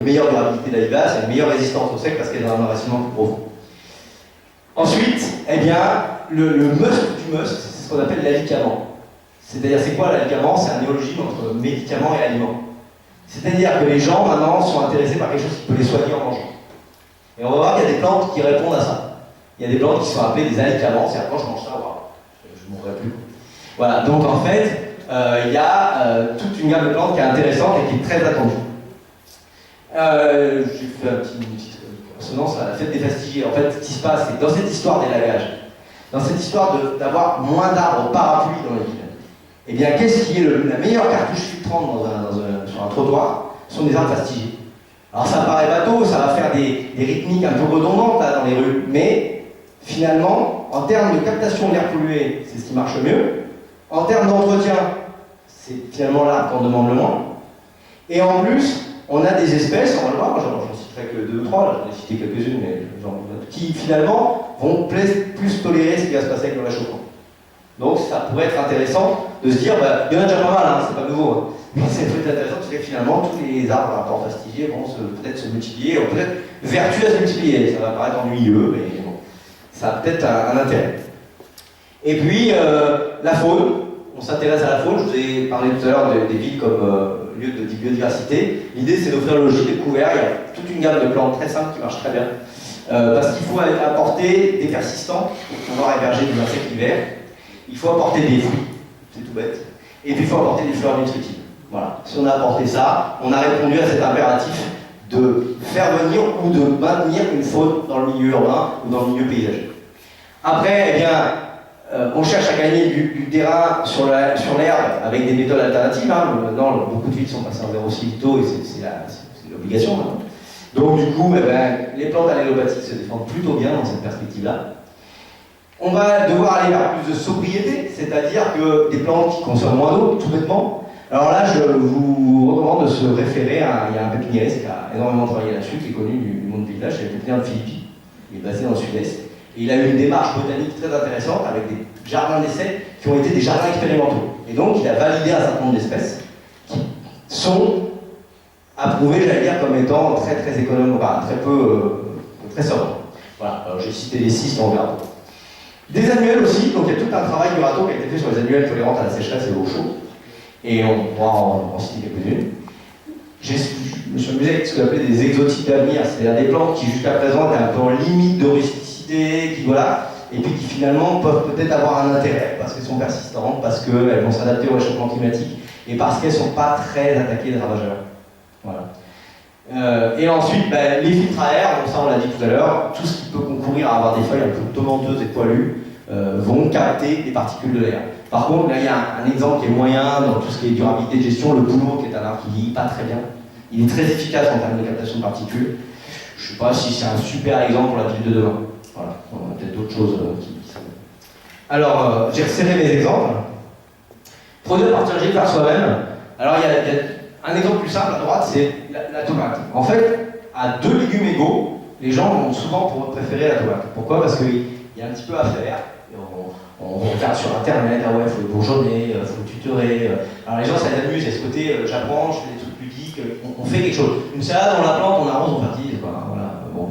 meilleure durabilité d'Aliba, c'est une meilleure résistance au sec parce qu'elle est dans un enracinement plus profond. Ensuite, eh bien, le must du must, c'est ce qu'on appelle l'alicament. C'est-à-dire, c'est quoi l'alicament? C'est un néologisme entre médicament et aliment. C'est-à-dire que les gens, maintenant, sont intéressés par quelque chose qui peut les soigner en mangeant. Et on va voir qu'il y a des plantes qui répondent à ça. Il y a des plantes qui sont appelées des alicaments, c'est-à-dire quand je mange ça, wow, je ne mourrai plus. Voilà, donc en fait, il y a toute une gamme de plantes qui est intéressante et qui est très attendue. J'ai fait une petite consonance à la fête des fastigiés. En fait, ce qui se passe, c'est que dans cette histoire d'élagage, dans cette histoire d'avoir moins d'arbres parapluies dans les villes, eh bien, qu'est-ce qui est la meilleure cartouche filtrante sur un trottoir? Ce sont des arbres fastigiés. Alors ça paraît bateau, ça va faire des rythmiques un peu redondantes là, dans les rues, mais finalement, en termes de captation de l'air pollué, c'est ce qui marche le mieux. En termes d'entretien, c'est finalement l'arbre qu'on demande le moins. Et en plus, on a des espèces, on va le voir, j'en citerai que 2 ou 3, là, j'en ai cité quelques-unes, mais qui finalement vont plus tolérer ce qui va se passer avec le réchauffement. Donc ça pourrait être intéressant de se dire, bah, il y en a déjà pas mal, hein, c'est pas nouveau, hein. Mais c'est peut-être intéressant de se dire que finalement tous les arbres à rapport fastigiés vont peut-être se multiplier, ou peut-être vertueux à se multiplier. Ça va paraître ennuyeux, mais bon, ça a peut-être un intérêt. Et puis la faune, on s'intéresse à la faune, je vous ai parlé tout à l'heure des villes comme lieu de biodiversité. L'idée c'est d'offrir le logis découvert, il y a toute une gamme de plantes très simples qui marchent très bien. Parce qu'il faut apporter des persistants pour pouvoir héberger des insectes l'hiver. Il faut apporter des fruits, c'est tout bête, et puis il faut apporter des fleurs nutritives. Voilà. Si on a apporté ça, on a répondu à cet impératif de faire venir ou de maintenir une faune dans le milieu urbain ou dans le milieu paysager. Après, eh bien, on cherche à gagner du terrain sur l'herbe avec des méthodes alternatives. Hein. Maintenant, beaucoup de villes sont passées en vérocilito et c'est l'obligation maintenant. Donc du coup, eh ben, les plantes allélopathiques se défendent plutôt bien dans cette perspective-là. On va devoir aller vers plus de sobriété, c'est-à-dire que des plantes qui consomment moins d'eau, tout bêtement. Alors là, je vous recommande de se référer il y a un pépiniériste qui a énormément travaillé là-dessus, qui est connu du monde du village, c'est le pépinière de Philippines. Il est basé dans le sud-est. Et il a eu une démarche botanique très intéressante avec des jardins d'essai qui ont été des jardins expérimentaux. Et donc, il a validé un certain nombre d'espèces qui sont approuvées, j'allais dire, comme étant très très économes, enfin, très sobres. Voilà, alors j'ai cité les 6, on regarde. Des annuelles aussi, donc il y a tout un travail du râteau qui a été fait sur les annuelles tolérantes à la sécheresse et au chaud. Et on pourra en citer quelques-unes. Je me suis amusé avec ce qu'on appelait des exotiques d'avenir, c'est-à-dire des plantes qui jusqu'à présent étaient un peu en limite de rusticité, qui voilà, et puis qui finalement peuvent peut-être avoir un intérêt, parce qu'elles sont persistantes, parce qu'elles vont s'adapter au réchauffement climatique, et parce qu'elles ne sont pas très attaquées de ravageurs. Voilà. Et ensuite, les filtres à air, donc ça on l'a dit tout à l'heure, tout ce qui peut concourir à avoir des feuilles un peu tomenteuses et poilues, vont capter des particules de l'air. Par contre, là il y a un exemple qui est moyen dans tout ce qui est durabilité de gestion, le bouleau qui est un arbre qui vieillit pas très bien. Il est très efficace en termes de captation de particules. Je ne sais pas si c'est un super exemple pour la ville de demain. Voilà, on a peut-être d'autres choses qui sont. Alors, j'ai resserré mes exemples. Produire par énergie par soi-même. Alors, il y a un exemple plus simple à droite, c'est la tomate. En fait, à 2 légumes égaux, les gens vont souvent préférer la tomate. Pourquoi? Parce qu'il y a un petit peu à faire. On regarde sur internet, ah ouais, il faut le bourgeonner, il faut le tutorer. Alors les gens, ça les amuse, il y a ce côté, j'apprends, je fais des trucs ludiques, on fait quelque chose. Une salade, on la plante, on arrose, on fertilise, quoi. Voilà, bon,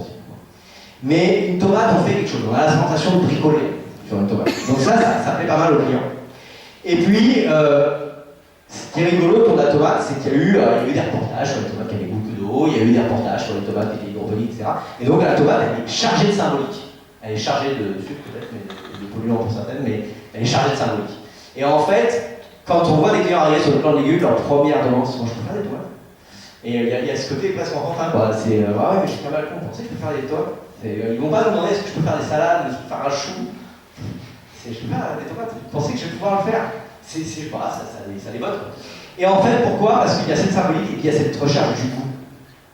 mais une tomate, on fait quelque chose. On a la sensation de bricoler sur une tomate. Donc ça plaît pas mal aux clients. Et puis, ce qui est rigolo autour de la tomate, c'est qu'il y a eu des reportages sur les tomates qui avaient beaucoup d'eau, il y a eu des reportages sur les tomates qui étaient hydroponiques, etc. Et donc la tomate, elle est chargée de symbolique. Elle est chargée de sucre peut-être, mais de polluants pour certaines, mais elle est chargée de symbolique. Et en fait, quand on voit des clients arriver sur le plan de légumes, leur première demande, c'est je peux faire des tomates. Et il y a ce côté presque enfantin, quoi. C'est ah ouais, mais j'ai pas mal compris, je peux faire des tomates. Ils vont pas me demander est-ce que je peux faire des salades, est-ce que je peux faire un chou. Je peux faire des tomates. Vous pensez que je vais pouvoir le faire? Je sais pas, ça les botte. Et en fait, pourquoi? Parce qu'il y a cette symbolique et qu'il y a cette recherche du goût.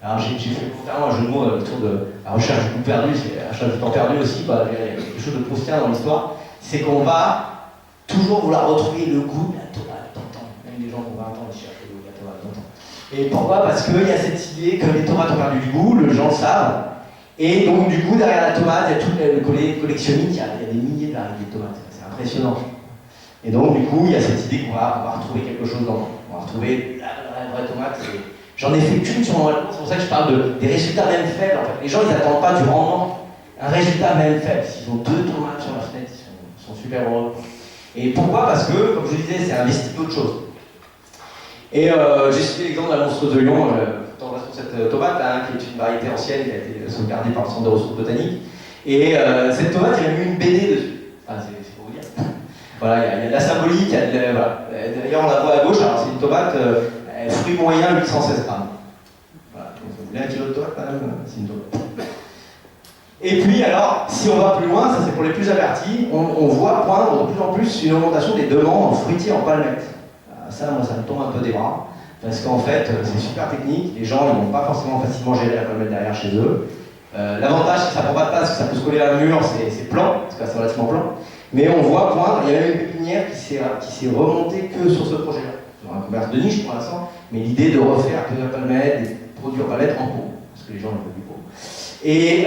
Alors j'ai fait un jeu de mots autour de la recherche du goût perdu, c'est la recherche du temps perdu aussi, bah, il y a quelque chose de proustien dans l'histoire, c'est qu'on va toujours vouloir retrouver le goût de la tomate d'antan. Même les gens vont 20 ans ils cherchent le goût de la tomate d'antan. Et pourquoi? Parce qu'il y a cette idée que les tomates ont perdu du goût, les gens le savent, et donc du coup derrière la tomate, il y a tout le collectionniste, il y a des milliers de variétés de tomates, c'est impressionnant. Et donc du coup, il y a cette idée qu'on va retrouver quelque chose dans. On va retrouver la vraie tomate. J'en ai fait qu'une sur mon balcon, c'est pour ça que je parle des résultats même faibles. En fait. Les gens, ils n'attendent pas du rendement. Un résultat même faible. S'ils ont 2 tomates sur la fenêtre, ils sont super heureux. Et pourquoi? Parce que, comme je vous disais, c'est investi d'autres choses. Et j'ai cité l'exemple de la monstreuse de Lyon, pour cette tomate, là, qui est une variété ancienne, qui a été sauvegardée par le Centre de ressources botaniques. Et cette tomate, il y a mis une BD dessus. Ah, c'est pour vous dire. Voilà, il y a de la symbolique, il y a de voilà. D'ailleurs, on la voit à gauche, alors c'est une tomate, fruit moyen, 816 grammes. Voilà, donc vous voulez 1 kilo de tomate, madame? C'est une tomate. Et puis, alors, si on va plus loin, ça c'est pour les plus avertis, on voit poindre de plus en plus une augmentation des demandes en fruitiers en palmettes. Ça, moi, ça me tombe un peu des bras, parce qu'en fait, c'est super technique, les gens, ils vont pas forcément facilement gérer la palmette derrière chez eux. L'avantage, c'est que ça prend pas de place, que ça peut se coller à un mur, c'est plan, parce que c'est relativement plan. Mais on voit poindre, il y a même une pépinière qui s'est remontée que sur ce projet-là. Sur un commerce de niche pour l'instant, mais l'idée de refaire que la palmette, des produits en palmette en pot, parce que les gens ne veulent plus pot. Et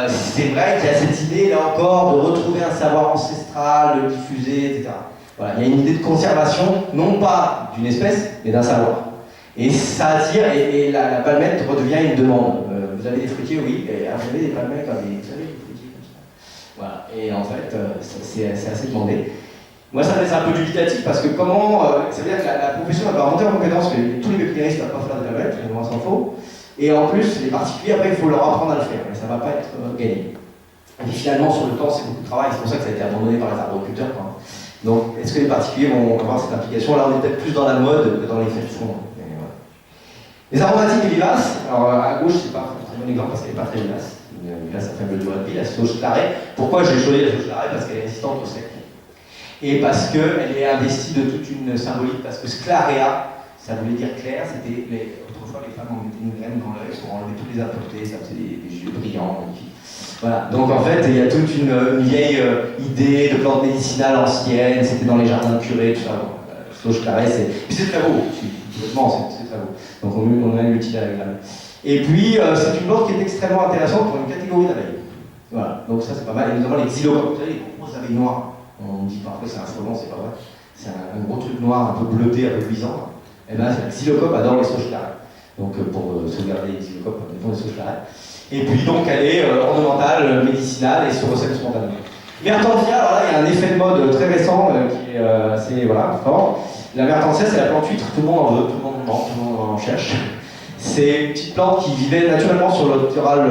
c'est vrai qu'il y a cette idée, là encore, de retrouver un savoir ancestral, de le diffuser, etc. Voilà, il y a une idée de conservation, non pas d'une espèce, mais d'un savoir. Et ça attire, et la palmette redevient une demande. Vous avez des fruitiers, oui, et vous avez des palmettes comme vous savez, des fruitiers comme ça. Voilà, et en fait, c'est assez demandé. Moi, ça me laisse un peu dubitatif parce que comment. Ça veut dire que la profession va monter en compétence, que tous les pépiniéristes ne peuvent pas faire de palmettes, moi s'en faut. Et en plus, les particuliers, après, il faut leur apprendre à le faire, et ça ne va pas être gagné. Et puis finalement, sur le temps, c'est beaucoup de travail, c'est pour ça que ça a été abandonné par les arboriculteurs. Donc, est-ce que les particuliers vont avoir cette implication? Là, on est peut-être plus dans la mode que dans les faits de fond. Voilà. Les aromatiques et vivaces, alors à gauche, c'est pas un très bon exemple parce qu'elle n'est pas très vivace. Une vivace à faible durée de vie, la sauge clarée. Pourquoi j'ai choisi la sauge clarée? Parce qu'elle est résistante au sec. Et parce qu'elle est investie de toute une symbolique, parce que sclarea, ça voulait dire clair, c'était. Autrefois, les femmes en mettaient une graine dans l'œil pour enlever tous les impuretés, ça faisait des yeux brillants, magnifiques. Voilà, donc en fait, il y a toute une vieille idée de plantes médicinales anciennes, c'était dans les jardins de curés, tout ça. Sauge clarée, puis c'est très beau, c'est très beau. Donc on a l'utile à réclamer. Et puis, c'est une plante qui est extrêmement intéressante pour une catégorie d'abeilles. Voilà, donc ça c'est pas mal, et notamment les xylocopes, vous savez, les grosses abeilles noires. On dit parfois c'est un frelon, c'est pas vrai. C'est un gros truc noir, un peu bleuté, un peu luisant. Et bien, la xylocope adore les sauges clarées. Donc pour sauvegarder les xylocopes, on dépend des sauges clarées. Et puis donc elle est ornementale, médicinale et se recèle spontanément. Mertensia, alors là il y a un effet de mode très récent qui est assez fort. La mertensia c'est la plante huître, tout le monde en veut, tout le monde en cherche. C'est une petite plante qui vivait naturellement sur le littoral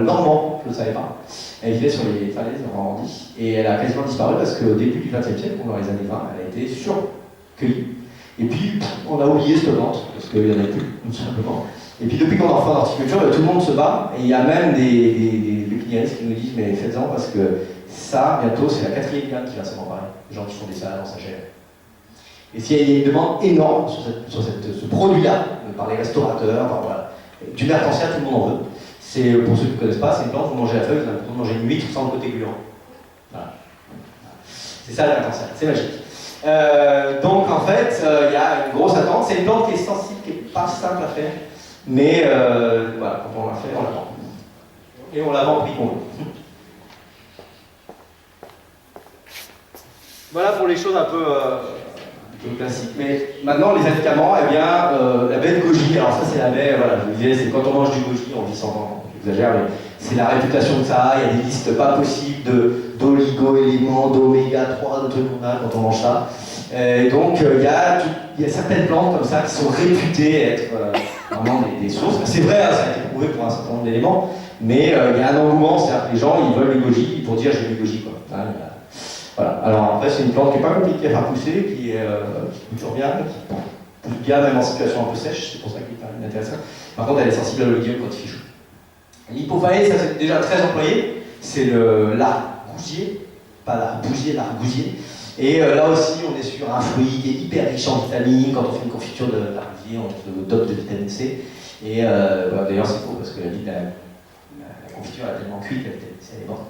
normand, je ne le savais pas. Elle vivait sur les falaises en Normandie et elle a quasiment disparu parce qu'au début du XXe siècle, dans les années 20, elle a été surcueillie. Et puis on a oublié cette plante parce qu'il n'y en avait plus, tout simplement. Et puis depuis qu'on en fait en horticulture, tout le monde se bat, et il y a même des pépiniéristes qui nous disent mais faites-en parce que ça, bientôt, c'est la 4e gamme qui va s'en emparer. Les gens qui font des salades en sachet. Et s'il y a une demande énorme sur ce produit-là, par les restaurateurs, voilà. Du mertensia, tout le monde en veut. C'est, pour ceux qui ne connaissent pas, c'est une plante, vous mangez la feuille, vous avez l'impression de manger une huître sans le côté gluant. Voilà. C'est ça la mertensia, c'est magique. Donc en fait, il y a une grosse attente. C'est une plante qui est sensible, qui n'est pas simple à faire. Mais voilà, quand on l'a fait, on la vend. Et on la vend au prix qu'on veut. Voilà pour les choses un peu classiques. Mais maintenant, les médicaments, eh bien, la baie de goji, alors ça c'est la baie, voilà, je vous disais, c'est quand on mange du goji, on vit 100 ans, j'exagère, mais c'est la réputation de ça, il y a des listes pas possibles d'oligo-éléments, d'oméga 3, de trucs qu'on a quand on mange ça. Donc il y a certaines plantes comme ça qui sont réputées être vraiment des sources. C'est vrai, hein, ça a été prouvé pour un certain nombre d'éléments, mais il y a un engouement, c'est-à-dire que les gens ils veulent du goji pour dire j'ai du goji. Quoi. Hein, voilà. Alors après c'est une plante qui n'est pas compliquée à faire pousser, qui pousse toujours bien, qui pousse bien même en situation un peu sèche, c'est pour ça qu'elle est intéressante. Par contre elle est sensible à l'oïdium quand il fait chaud. L'hypophaée, ça c'est déjà très employé, c'est l'argousier, pas l'arbousier, l'argousier. Et là aussi, on est sur un fruit qui est hyper riche en vitamines. Quand on fait une confiture de l'argousier, on se dote de vitamine C. Et d'ailleurs, c'est faux parce que la confiture est tellement cuite, la vitamine C elle est morte.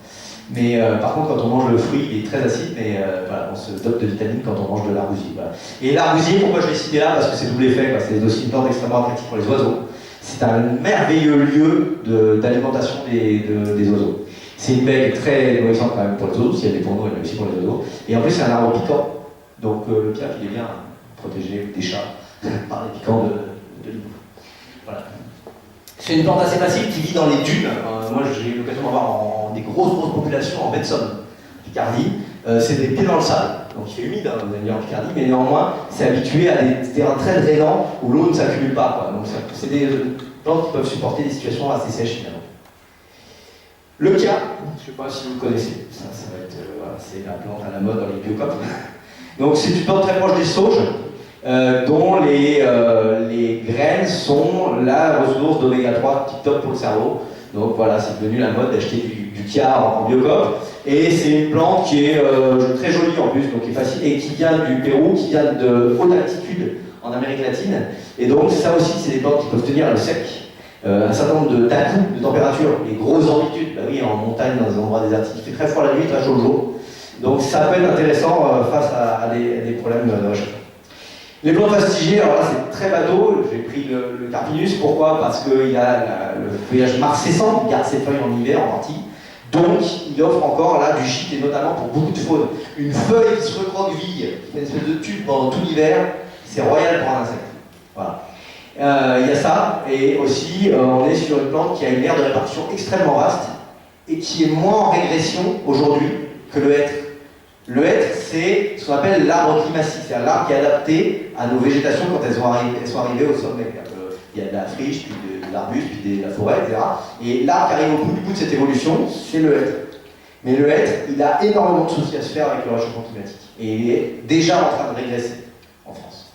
Mais par contre, quand on mange le fruit, il est très acide, mais voilà, on se dote de vitamines quand on mange de l'argousier. Voilà. Et l'argousier, pourquoi je l'ai cité là? Parce que c'est double effet, c'est aussi une plante extrêmement attractive pour les oiseaux. C'est un merveilleux lieu d'alimentation des oiseaux. C'est une baie très nourrissante quand même pour les oiseaux, si elle est pour nous, elle est aussi pour les oiseaux. Et en plus, c'est un arbre piquant, donc le piaf, il est bien protégé des chats. par les piquants de Limoux. Voilà. C'est une plante assez facile qui vit dans les dunes. Moi, j'ai eu l'occasion d'avoir des grosses populations en baie de Somme, Picardie. C'est des pieds dans le sable, donc il fait humide, hein, vous allez dire en Picardie, mais néanmoins, c'est habitué à des terrains très drainants où l'eau ne s'accumule pas, quoi. Donc c'est des plantes qui peuvent supporter des situations assez sèches finalement. Le Kia, je ne sais pas si vous le connaissez, ça va être, voilà, c'est la plante à la mode dans les biocopes. Donc c'est une plante très proche des sauges, dont les graines sont la ressource d'oméga 3 tip top pour le cerveau. Donc voilà, c'est devenu la mode d'acheter du Kia en biocope. Et c'est une plante qui est très jolie en plus, donc qui est facile, et qui vient du Pérou, qui vient de haute altitude en Amérique latine. Et donc ça aussi, c'est des plantes qui peuvent tenir le sec. Un certain nombre d'à-coups de température, les grosses amplitudes, bah oui, en montagne, dans des endroits désertiques, il fait très froid la nuit, très chaud le jour. Donc ça peut être intéressant face à des problèmes de réchauffe. Les plantes fastigées, alors là c'est très bateau, j'ai pris le Carpinus, pourquoi? Parce qu'il y a le feuillage marcescent qui garde ses feuilles en hiver en partie, donc il offre encore là du gîte, et notamment pour beaucoup de faune. Une feuille qui se recroqueville, qui fait une espèce de tube pendant tout l'hiver, c'est royal pour un insecte. Voilà. Il y a ça, et aussi on est sur une plante qui a une aire de répartition extrêmement vaste, et qui est moins en régression aujourd'hui que le hêtre. Le hêtre, c'est ce qu'on appelle l'arbre climatique, c'est-à-dire l'arbre qui est adapté à nos végétations quand elles sont arrivées au sommet. Il y a de la friche, puis de l'arbuste, puis de la forêt, etc. Et l'arbre qui arrive au bout de cette évolution, c'est le hêtre. Mais le hêtre, il a énormément de soucis à se faire avec le réchauffement climatique. Et il est déjà en train de régresser en France.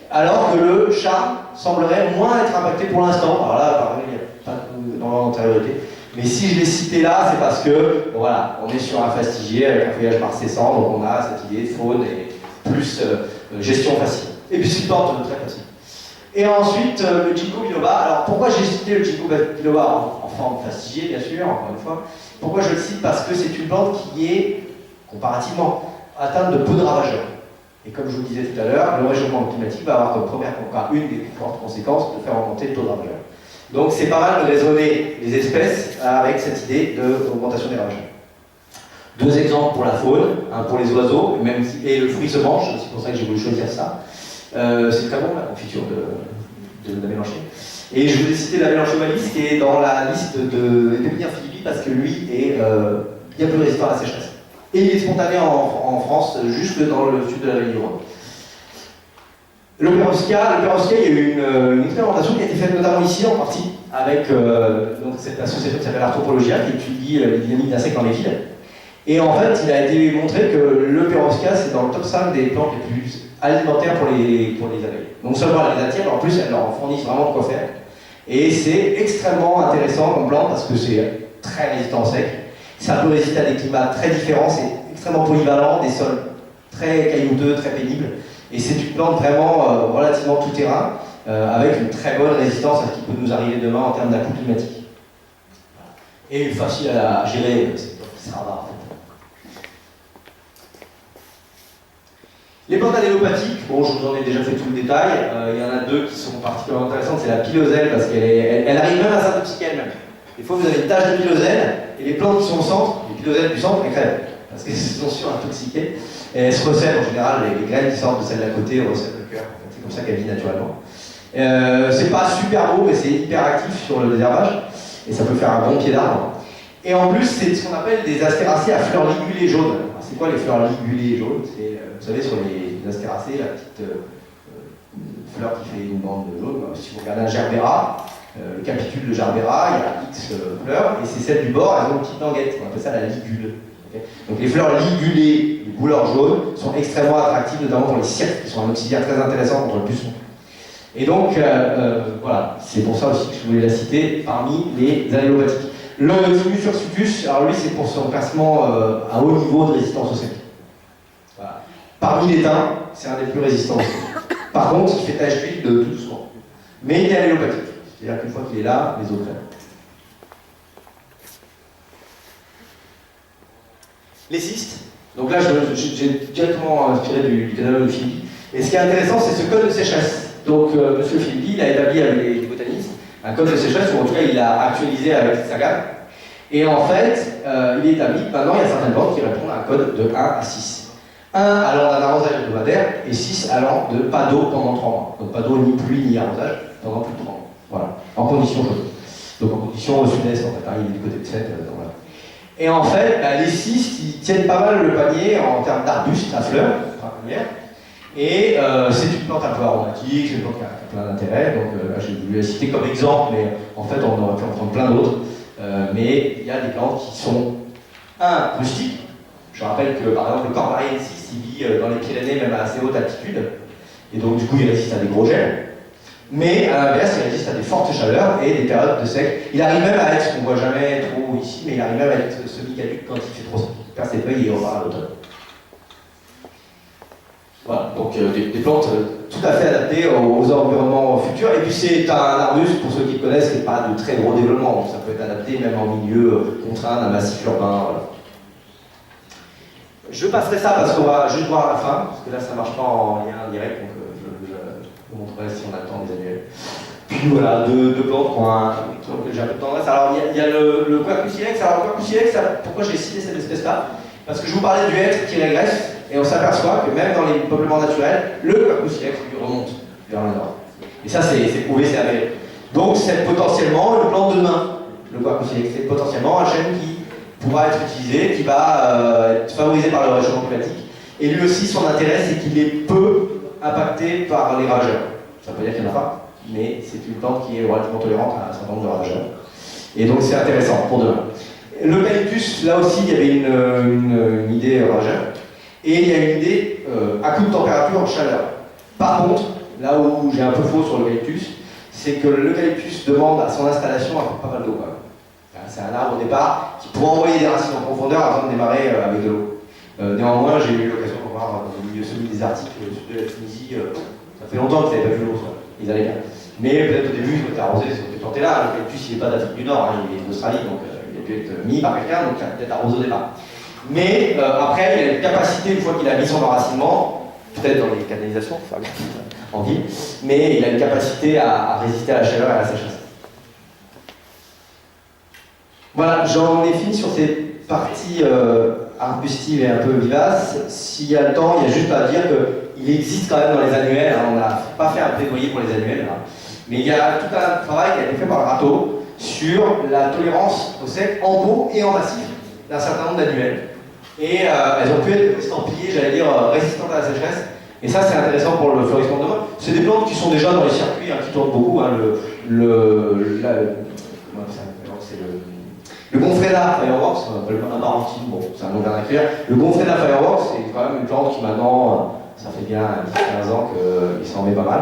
Alors que le charme semblerait moins être impacté pour l'instant. Alors là, pareil, il n'y a pas dans l'antériorité. Mais si je l'ai cité là, c'est parce que, bon, voilà, on est sur un fastigier avec un feuillage marcescent, donc on a cette idée de faune et plus gestion facile. Et puis c'est une plante très facile. Et ensuite, le ginkgo biloba. Alors pourquoi j'ai cité le ginkgo biloba en forme fastigier, bien sûr, encore une fois. Pourquoi je le cite? Parce que c'est une plante qui est, comparativement, atteinte de peu de ravageurs. Et comme je vous le disais tout à l'heure, le réchauffement climatique va avoir comme une des plus fortes conséquences de faire augmenter le taux de ravageurs. Donc c'est pas mal de raisonner les espèces avec cette idée d'augmentation des ravageurs. Deux exemples pour la faune, un pour les oiseaux, et le fruit se mange, c'est pour ça que j'ai voulu choisir ça. C'est très bon la confiture de la mélanchée. Et je vous ai cité la mélanchée malice qui est dans la liste de Pépinière Philippi parce que lui est bien plus résistant à la sécheresse. Et il est spontané en France, jusque dans le sud de la vallée du Rhône. Le Perovskaya, il y a eu une expérimentation qui a été faite notamment ici en partie avec donc cette association qui s'appelle Arthropologia qui étudie les dynamiques d'insectes dans les villes. Et en fait, il a été montré que le Perovskaya c'est dans le top 5 des plantes les plus alimentaires pour les abeilles. Donc seulement elles les attirent, mais en plus elles leur fournissent vraiment de quoi faire. Et c'est extrêmement intéressant comme plante parce que c'est très résistant au sec. Ça peut résister à des climats très différents, c'est extrêmement polyvalent, des sols très caillouteux, très pénibles. Et c'est une plante vraiment relativement tout-terrain, avec une très bonne résistance à ce qui peut nous arriver demain en termes d'à-coups climatiques. Et facile à gérer, c'est rare. Les plantes allélopathiques, bon, je vous en ai déjà fait tout le détail. Il y en a deux qui sont particulièrement intéressantes. C'est la piloselle, parce qu'elle arrive même à s'intoxiquer elle-même. Des fois, vous avez une tache de piloselle, et les plantes qui sont au centre, les piloselles du centre, elles crèvent, parce qu'elles sont sur-intoxiquées. Et elles se recèlent en général, les graines qui sortent de celle d'à côté recèlent le cœur. C'est comme ça qu'elles vivent naturellement. C'est pas super beau, mais c'est hyper actif sur le désherbage. Et ça peut faire un bon pied d'arbre. Et en plus, c'est ce qu'on appelle des astéracées à fleurs ligulées jaunes. C'est quoi les fleurs ligulées jaunes? C'est, vous savez, sur les astéracées, la petite fleur qui fait une bande jaune. Si vous regardez un gerbera, le capitule de gerbera, il y a X fleurs, et c'est celles du bord, elles ont une petite languette. On appelle ça la ligule. Donc les fleurs ligulées de couleur jaune sont extrêmement attractives, notamment pour les cirques, qui sont un auxiliaire très intéressant contre le puceron. Et donc, voilà, c'est pour ça aussi que je voulais la citer parmi les allélopathiques. Le Thymus ursutus, alors lui c'est pour son placement à haut niveau de résistance au sec. Voilà. Parmi les thym, c'est un des plus résistants aussi. Par contre, il fait tache d'huile de tout doucement. Mais il est allélopathique, c'est-à-dire qu'une fois qu'il est là, les autres crèvent. Les cystes, donc là j'ai directement inspiré du catalogue de Philippi. Et ce qui est intéressant, c'est ce code de sécheresse. Donc M. Philippi, il a établi avec les botanistes un code de sécheresse, ou en tout cas il l'a actualisé avec sa gamme. Et en fait, il est établi que maintenant il y a certaines plantes qui répondent à un code de 1 à 6. 1 allant d'un arrosage hebdomadaire et 6 allant de pas d'eau pendant 3 mois. Donc pas d'eau ni pluie ni arrosage pendant plus de 3 mois. Voilà, en conditions chaudes. Donc en conditions sud-est, en fait, il est du côté de 7. Voilà. Et en fait, les 6, ils tiennent pas mal le panier en termes d'arbustes à fleurs, et c'est une plante un peu aromatique, c'est une plante qui a plein d'intérêts, donc là j'ai voulu la citer comme exemple, mais en fait on aurait pu en prendre plein d'autres. Mais il y a des plantes qui sont, rustiques. Je rappelle que par exemple le Corbariensis, il vit dans les Pyrénées même à assez haute altitude, et donc du coup il résiste à des gros gels. Mais à l'inverse, il résiste à des fortes chaleurs et des périodes de sec. Il arrive même à être, ce qu'on ne voit jamais trop ici, mais il arrive même à être semi-caduc quand il fait trop sec. Il perd ses feuilles et il repart à l'automne. Voilà, donc des plantes tout à fait adaptées aux environnements futurs. Et puis c'est un arbuste, pour ceux qui le connaissent, qui n'est pas de très gros développement. Donc ça peut être adapté même en milieu contraint d'un massif urbain. Voilà. Je passerai ça parce qu'on va juste voir à la fin, parce que là ça ne marche pas en lien direct, donc je vous montrerai si on a le temps des annuels. Puis voilà, deux plantes qui j'ai un peu de tendresse. Alors il y a le Quercus ilex. Alors le Quercus ilex, pourquoi j'ai cité cette espèce-là? Parce que je vous parlais du hêtre qui régresse, et on s'aperçoit que même dans les peuplements naturels, le Quercus ilex lui remonte vers le nord. Et ça c'est prouvé, c'est avéré. Donc c'est potentiellement une plante de demain, le Quercus ilex. C'est potentiellement un chêne qui pourra être utilisé, qui va être favorisé par le réchauffement climatique. Et lui aussi, son intérêt, c'est qu'il est peu impacté par les ravageurs. Ça veut pas dire qu'il n'y en a pas, mais c'est une plante qui est relativement tolérante à un certain nombre de ravageurs. Et donc c'est intéressant pour demain. L'eucalyptus, là aussi, il y avait une idée ravageur. Et il y a une idée à coup de température en chaleur. Par contre, là où j'ai un peu faux sur l'eucalyptus, c'est que l'eucalyptus demande à son installation pas mal d'eau. C'est un arbre au départ qui, pour envoyer des racines en profondeur, a besoin de démarrer avec de l'eau. Néanmoins, j'ai eu l'occasion de voir dans le milieu semi-désertique au sud de la Tunisie. Ça fait longtemps qu'ils n'avaient pas vu l'eau, ils allaient bien. Mais peut-être au début, ils ont été arrosés, ils ont été plantés là. L'eucalyptus, il n'est pas d'Afrique du Nord, il est d'Australie, donc il a dû être mis par quelqu'un, donc il a peut-être arrosé au départ. Mais après, il a une capacité, une fois qu'il a mis son enracinement, peut-être dans les canalisations, en ville, mais il a une capacité à résister à la chaleur et à la sécheresse. Voilà, j'en ai fini sur ces parties arbustives et un peu vivaces. S'il y a le temps, il y a juste à dire qu'il existe quand même dans les annuels, on n'a pas fait un plaidoyer pour les annuels, mais il y a tout un travail qui a été fait par le râteau sur la tolérance au sec en pot et en massif d'un certain nombre d'annuels. Et elles ont pu être estampillées, j'allais dire, résistantes à la sécheresse. Et ça, c'est intéressant pour le fleurissement de demain. C'est des plantes qui sont déjà dans les circuits, qui tournent beaucoup. Le Gonfreda Fireworks, un marantine, bon, c'est un nom vernaculaire. Le Gonfreda Fireworks, c'est quand même une plante qui maintenant, ça fait bien 10-15 ans qu'il s'en met pas mal.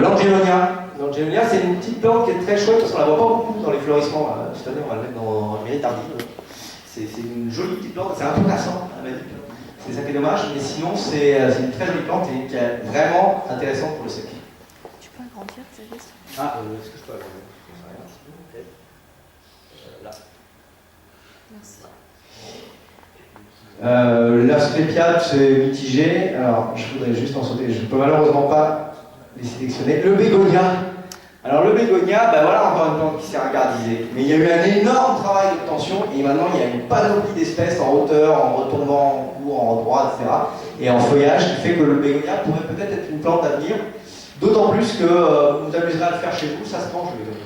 L'Angelonia, c'est une petite plante qui est très chouette parce qu'on la voit pas beaucoup dans les fleurissements. Cette année, on va la mettre dans le tardive. C'est une jolie petite plante, c'est un peu cassant, c'est ça qui est dommage, mais sinon c'est une très jolie plante et qui est vraiment intéressante pour le sec. Tu peux agrandir, ça laisse. Est-ce que je peux agrandir? Là. Merci. L'Asclepiade, c'est mitigé. Alors, je voudrais juste en sauter. Je ne peux malheureusement pas les sélectionner. Le bégonia. Alors, le bégonia, voilà encore une plante qui s'est regardisée. Mais il y a eu un énorme travail d'obtention et maintenant il y a une panoplie d'espèces en hauteur, en retombant, en cours, en droit, etc. Et en feuillage qui fait que le bégonia pourrait peut-être être une plante à venir. D'autant plus que vous vous amuserez à le faire chez vous, ça se mange le bégonia.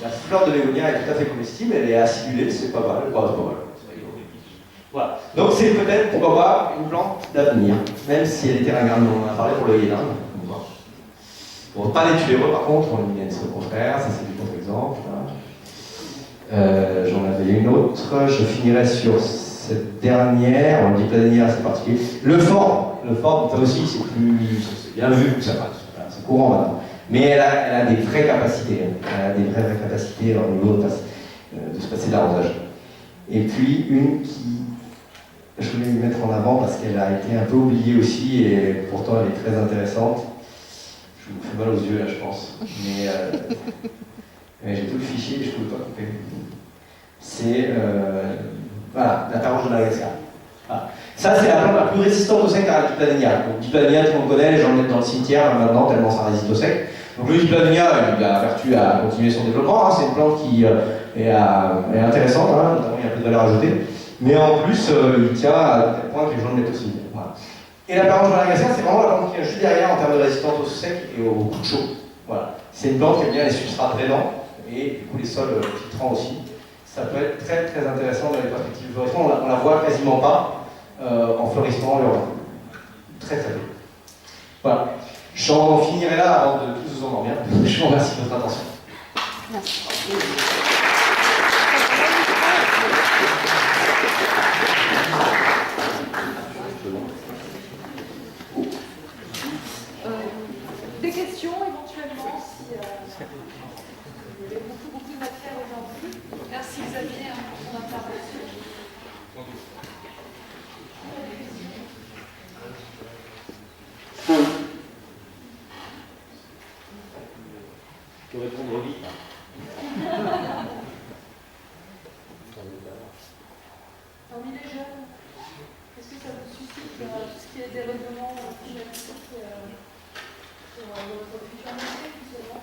La fleur de bégonia est tout à fait comestible, elle est acidulée, c'est pas mal, c'est pas mal. Voilà. Donc c'est peut-être, pourquoi pas, une plante d'avenir, même si elle était ringarde, on en a parlé pour le yélin. Bon, pas les tubéreux par contre, on y c'est au contraire, ça c'est du contre-exemple. J'en avais une autre, je finirai sur cette dernière, on dit pas dernière, c'est particulier. Le forme, ça aussi c'est bien vu, ça passe, c'est courant maintenant. Mais elle a des vraies capacités, elle a des vraies capacités au niveau de se passer de l'arrosage. Et puis une qui, je voulais lui mettre en avant parce qu'elle a été un peu oubliée aussi et pourtant elle est très intéressante. Je vous fais mal aux yeux là, je pense. Mais j'ai tout le fichier et je ne pouvais pas couper. C'est la Tarouge de Madagascar. Voilà. Ça, c'est la plante la plus résistante au sec à la Dipladenia. Donc, Dipladenia, tout le monde connaît, les gens le mettent dans le cimetière maintenant tellement ça résiste au sec. Donc, le Dipladenia, il a vertu à continuer son développement. C'est une plante qui est intéressante, notamment il y a un peu de valeur ajoutée. Mais en plus, il tient à tel point que les gens le mettent aussi. Voilà. Et la Pervenche mellingacienne, c'est vraiment la plante qui est juste derrière en termes de résistance au sec et au coup de chaud. Voilà. C'est une plante qui aime bien les substrats drainants et du coup les sols filtrants aussi. Ça peut être très très intéressant dans les perspectives de fleurissement. On la voit quasiment pas en fleurissement urbain. Très très peu. Voilà. J'en finirai là avant de tous vous endormir. Je vous remercie de votre attention. Merci. Des questions éventuellement si il y avait beaucoup de matière aujourd'hui. Merci Xavier pour ton intervention. Je peux répondre vite. Parmi les jeunes, est-ce que ça vous suscite tout ce qui est développement climatique pour votre futur métier, justement?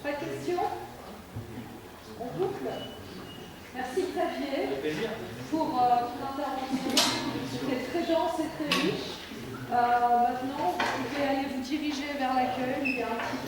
Pas de questions? On boucle. Merci Xavier pour l'intervention. C'était très dense et très riche. Maintenant, vous pouvez aller vous diriger vers l'accueil. Il y a un petit